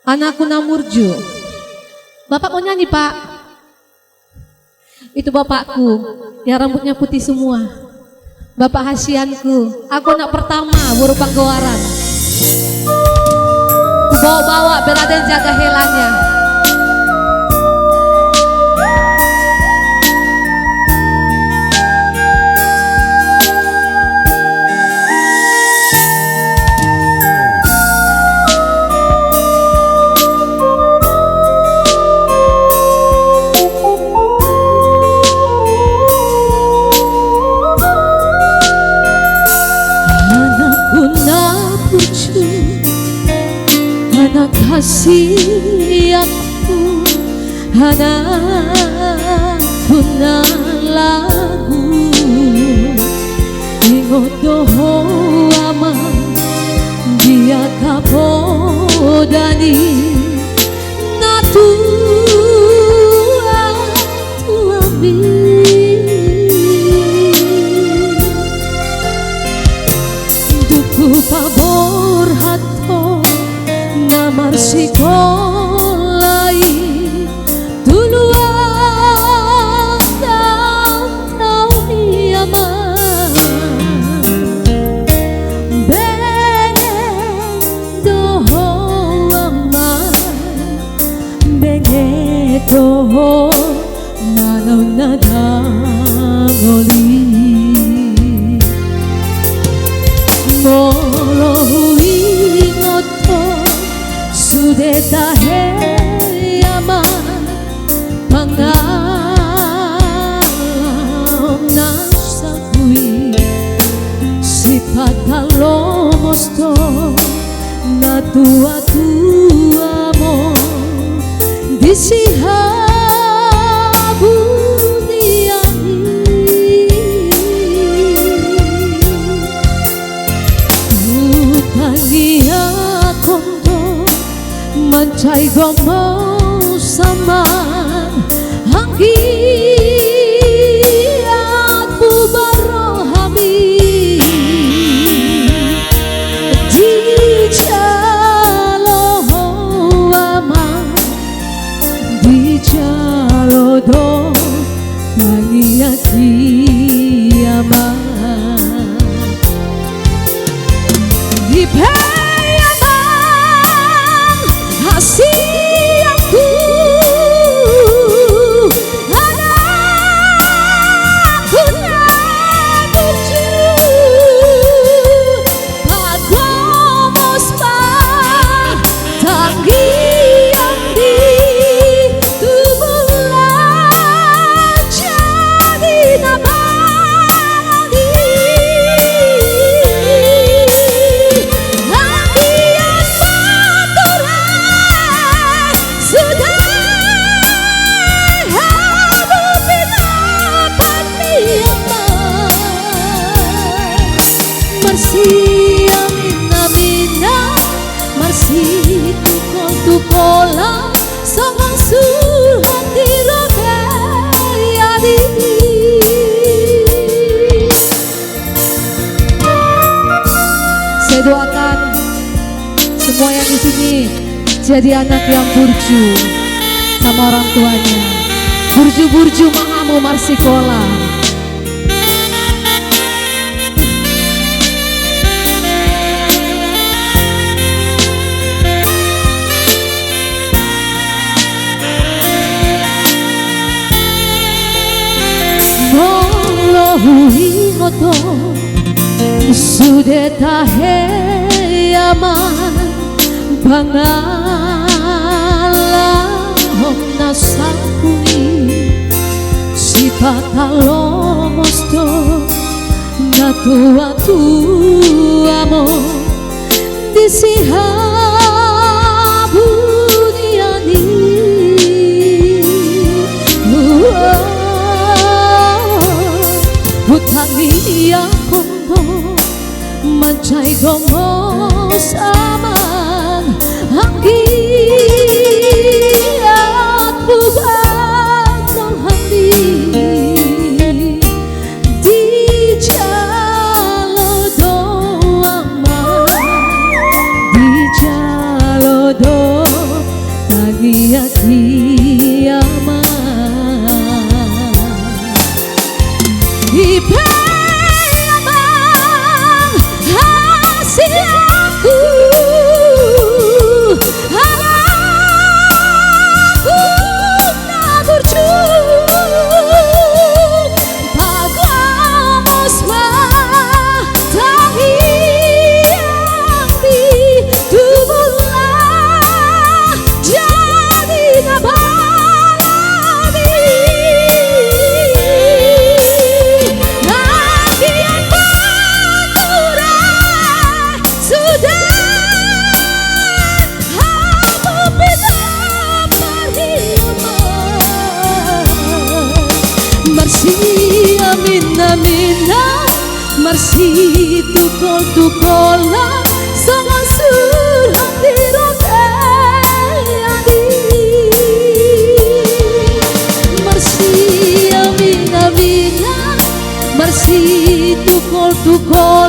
Anakku Namurju. Bapak mau nyanyi, Pak? Itu bapakku yang rambutnya putih semua. Bapak Hasianku, aku anak pertama Buru Panggowaran. Ku bawa-bawa beraden jaga helanya. Anak hasiatku, anakku na lagu ingot doho ama dia kapodani natua tuami duku pabor hato marsikolai tuluan dan nauniama bengen doho aman bengen doho nanau nadangoli molohui ngoto sudeta heyama pangalam nasakui sifat halomosto na tua-tuamo disihabu niani utangia kondo mancai gomo saman hanggiat bubarohami di jaloho aman di jalodo mangiat kiamat hasiatku anakku Namurju pagomos pa tanggiang di tumulan jadi nabani tukola sama suhan di robeani. Saya doakan semua yang di sini jadi anak yang burju sama orang tuanya. Burju-burju mahamu marsikola. Hui ngoto sudeta heyaman bangalah nasakuni sifat halomosto na tua-tuamo disihabu niani hutangi ya kondo mancai gomo saman hanggiat bubat nohandi di jalo doang di jalo do dia kiamat. Ibang hasil aku, anakku na berjuang pagamos matahiyang di tubuhlah jadi nabalani. Nakian panurai sudah hamu pindah perhiaman. Marsi amin amina, marsi tukol-tukola sama surhat dirot adi. Marsi amin amina, marsi tukol-tukola